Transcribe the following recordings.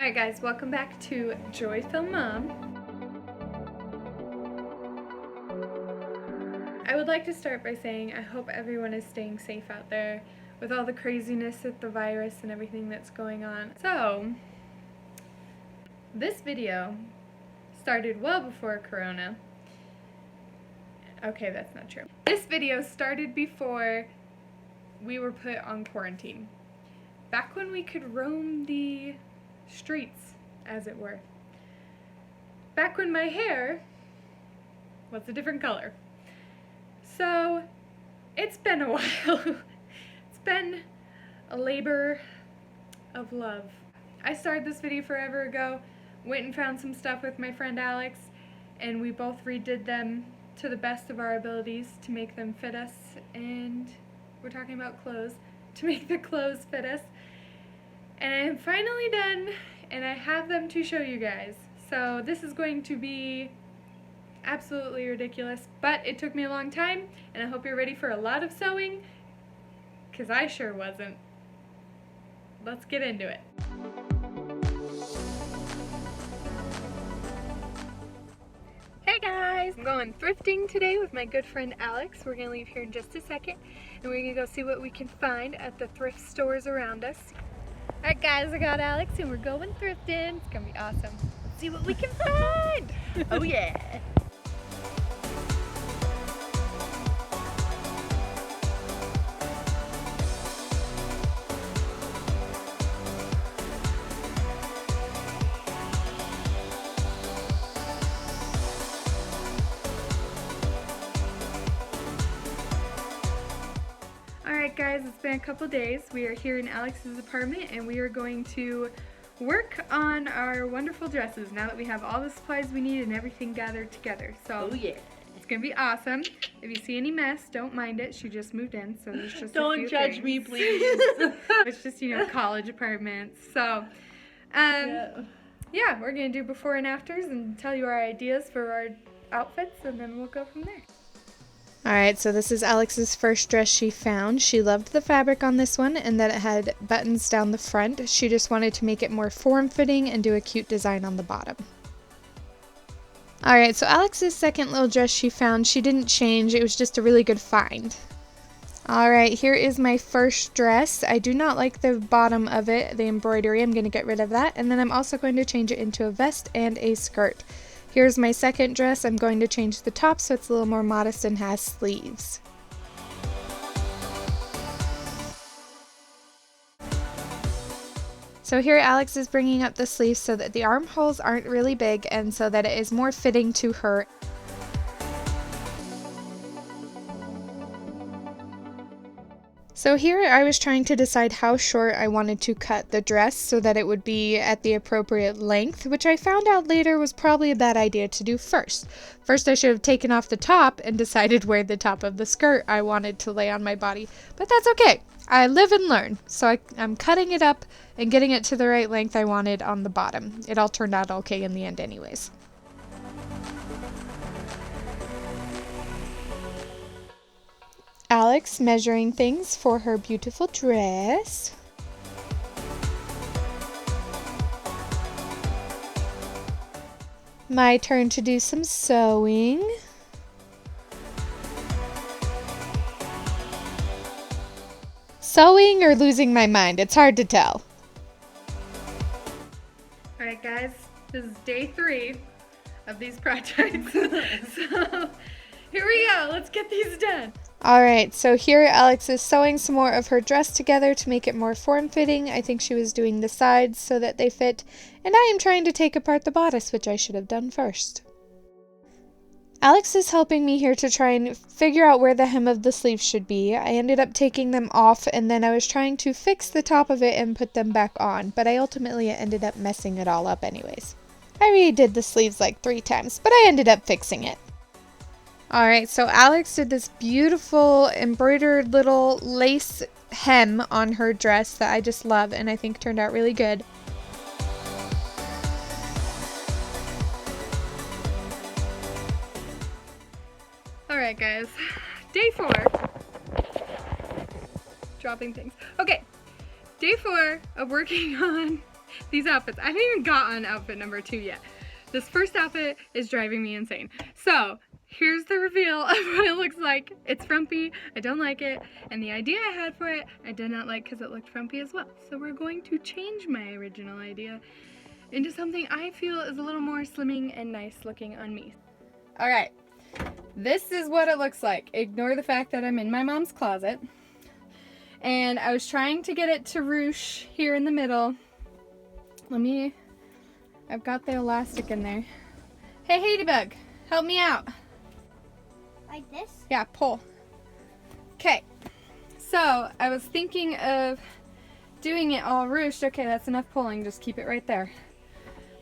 Alright guys, welcome back to Joyful Mom. I would like to start by saying I hope everyone is staying safe out there with all the craziness with the virus and everything that's going on. So, this video started well before Corona. Okay, that's not true. This video started before we were put on quarantine. Back when we could roam the streets, as it were. Back when my hair was a different color. So, it's been a while. It's been a labor of love. I started this video forever ago, went and found some stuff with my friend Alex, and we both redid them to the best of our abilities to make them fit us, and we're talking about clothes, to make the clothes fit us. And I am finally done, and I have them to show you guys. So this is going to be absolutely ridiculous, but it took me a long time, and I hope you're ready for a lot of sewing, because I sure wasn't. Let's get into it. Hey guys! I'm going thrifting today with my good friend Alex. We're going to leave here in just a second, and we're going to go see what we can find at the thrift stores around us. Alright guys, I got Alex and we're going thrifting. It's gonna be awesome. Let's see what we can find! Oh yeah! Alright guys, it's been a couple days. We are here in Alex's apartment and we are going to work on our wonderful dresses now that we have all the supplies we need and everything gathered together. So oh yeah, it's gonna be awesome. If you see any mess, don't mind it. She just moved in, so there's just don't judge things. me, please. It's just, you know, college apartments. So yeah, we're gonna do before and afters and tell you our ideas for our outfits, and then we'll go from there. Alright, so this is Alex's first dress she found. She loved the fabric on this one and that it had buttons down the front. She just wanted to make it more form-fitting and do a cute design on the bottom. Alright, so Alex's second little dress she found, she didn't change. It was just a really good find. Alright, here is my first dress. I do not like the bottom of it, the embroidery. I'm going to get rid of that. And then I'm also going to change it into a vest and a skirt. Here's my second dress. I'm going to change the top so it's a little more modest and has sleeves. So here Alex is bringing up the sleeves so that the armholes aren't really big and so that it is more fitting to her. So here I was trying to decide how short I wanted to cut the dress so that it would be at the appropriate length, which I found out later was probably a bad idea to do first. First I should have taken off the top and decided where the top of the skirt I wanted to lay on my body, but that's okay. I live and learn. So I'm cutting it up and getting it to the right length I wanted on the bottom. It all turned out okay in the end anyways. Alex measuring things for her beautiful dress. My turn to do some sewing. Sewing or losing my mind, it's hard to tell. Alright guys, this is day 3 of these projects. So here we go, let's get these done. Alright, so here Alex is sewing some more of her dress together to make it more form-fitting. I think she was doing the sides so that they fit, and I am trying to take apart the bodice, which I should have done first. Alex is helping me here to try and figure out where the hem of the sleeves should be. I ended up taking them off, and then I was trying to fix the top of it and put them back on, but I ultimately ended up messing it all up anyways. I redid the sleeves like 3 times, but I ended up fixing it. Alright, so Alex did this beautiful embroidered little lace hem on her dress that I just love and I think turned out really good. Alright guys, day 4. Dropping things. Okay, day 4 of working on these outfits. I haven't even got on outfit number 2 yet. This first outfit is driving me insane. So here's the reveal of what it looks like. It's frumpy, I don't like it, and the idea I had for it, I did not like because it looked frumpy as well. So we're going to change my original idea into something I feel is a little more slimming and nice looking on me. All right, this is what it looks like. Ignore the fact that I'm in my mom's closet. And I was trying to get it to ruche here in the middle. I've got the elastic in there. Hey, Hadybug, help me out. Like this? Yeah, pull. Okay, so I was thinking of doing it all ruched. Okay, that's enough pulling, just keep it right there.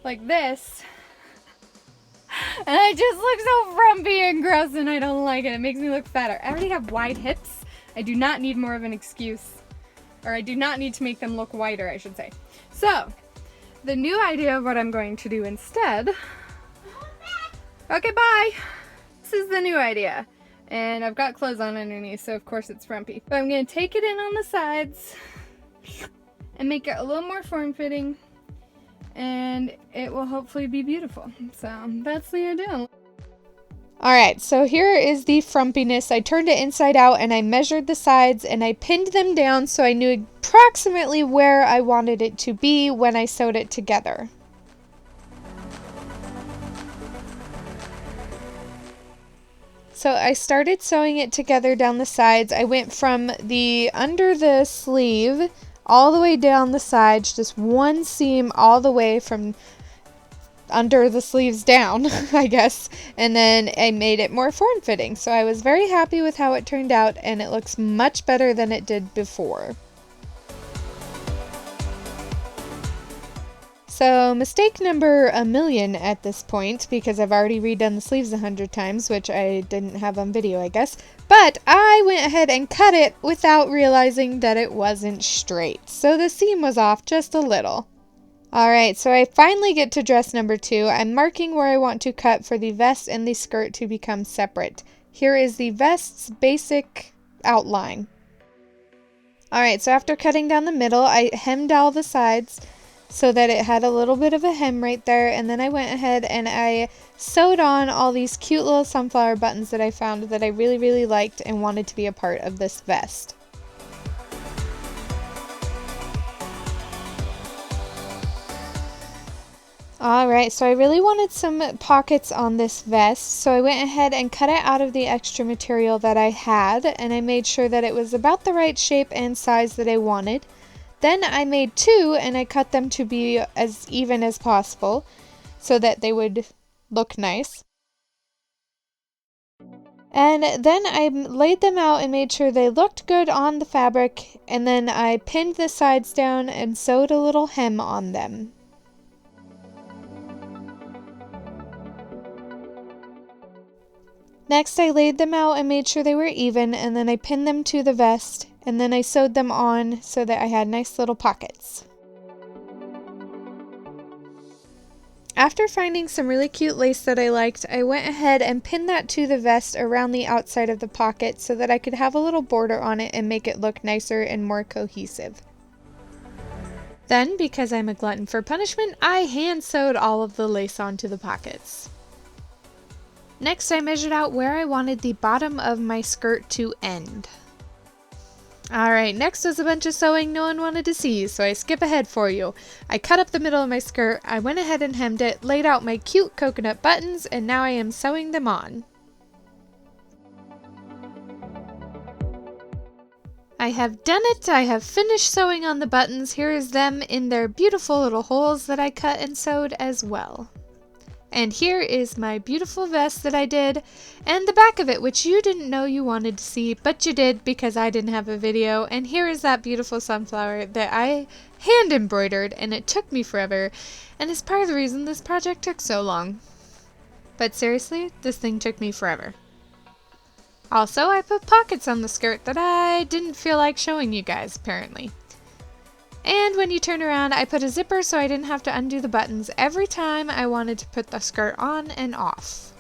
Like this. And I just look so frumpy and gross and I don't like it. It makes me look fatter. I already have wide hips. I do not need more of an excuse. Or I do not need to make them look wider, I should say. So, the new idea of what I'm going to do instead. Okay, bye. This is the new idea. And I've got clothes on underneath, so of course it's frumpy. But I'm going to take it in on the sides and make it a little more form-fitting. And it will hopefully be beautiful. So that's the idea. Alright, so here is the frumpiness. I turned it inside out and I measured the sides and I pinned them down so I knew approximately where I wanted it to be when I sewed it together. So I started sewing it together down the sides. I went from the under the sleeve all the way down the sides, just one seam all the way from under the sleeves down, I guess, and then I made it more form-fitting. So I was very happy with how it turned out, and it looks much better than it did before. So mistake number 1,000,000 at this point, because I've already redone the sleeves 100 times, which I didn't have on video, I guess. But I went ahead and cut it without realizing that it wasn't straight. So the seam was off just a little. Alright, so I finally get to dress number 2. I'm marking where I want to cut for the vest and the skirt to become separate. Here is the vest's basic outline. Alright, so after cutting down the middle, I hemmed all the sides so that it had a little bit of a hem right there, and then I went ahead and I sewed on all these cute little sunflower buttons that I found that I really, really liked and wanted to be a part of this vest. Alright, so I really wanted some pockets on this vest, so I went ahead and cut it out of the extra material that I had, and I made sure that it was about the right shape and size that I wanted. Then I made 2, and I cut them to be as even as possible, so that they would look nice. And then I laid them out and made sure they looked good on the fabric, and then I pinned the sides down and sewed a little hem on them. Next, I laid them out and made sure they were even, and then I pinned them to the vest, and then I sewed them on so that I had nice little pockets. After finding some really cute lace that I liked, I went ahead and pinned that to the vest around the outside of the pocket so that I could have a little border on it and make it look nicer and more cohesive. Then, because I'm a glutton for punishment, I hand sewed all of the lace onto the pockets. Next, I measured out where I wanted the bottom of my skirt to end. Alright, next was a bunch of sewing no one wanted to see, so I skip ahead for you. I cut up the middle of my skirt, I went ahead and hemmed it, laid out my cute coconut buttons, and now I am sewing them on. I have done it! I have finished sewing on the buttons. Here is them in their beautiful little holes that I cut and sewed as well. And here is my beautiful vest that I did, and the back of it, which you didn't know you wanted to see, but you did because I didn't have a video. And here is that beautiful sunflower that I hand embroidered, and it took me forever, and it's part of the reason this project took so long. But seriously, this thing took me forever. Also, I put pockets on the skirt that I didn't feel like showing you guys, apparently. And when you turn around, I put a zipper so I didn't have to undo the buttons every time I wanted to put the skirt on and off.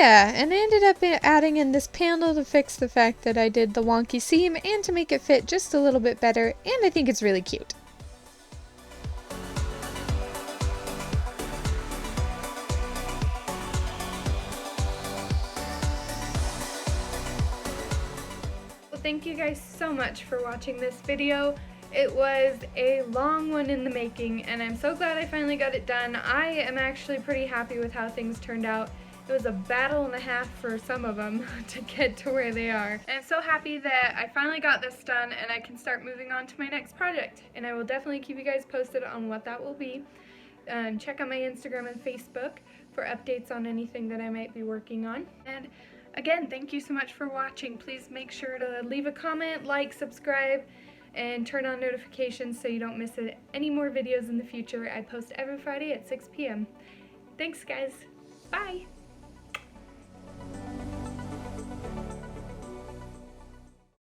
Yeah, and I ended up adding in this panel to fix the fact that I did the wonky seam and to make it fit just a little bit better, and I think it's really cute. Well, thank you guys so much for watching this video. It was a long one in the making, and I'm so glad I finally got it done. I am actually pretty happy with how things turned out. It was a battle and a half for some of them to get to where they are. And I'm so happy that I finally got this done and I can start moving on to my next project. And I will definitely keep you guys posted on what that will be. Check out my Instagram and Facebook for updates on anything that I might be working on. And again, thank you so much for watching. Please make sure to leave a comment, like, subscribe, and turn on notifications so you don't miss any more videos in the future. I post every Friday at 6 p.m. Thanks, guys. Bye!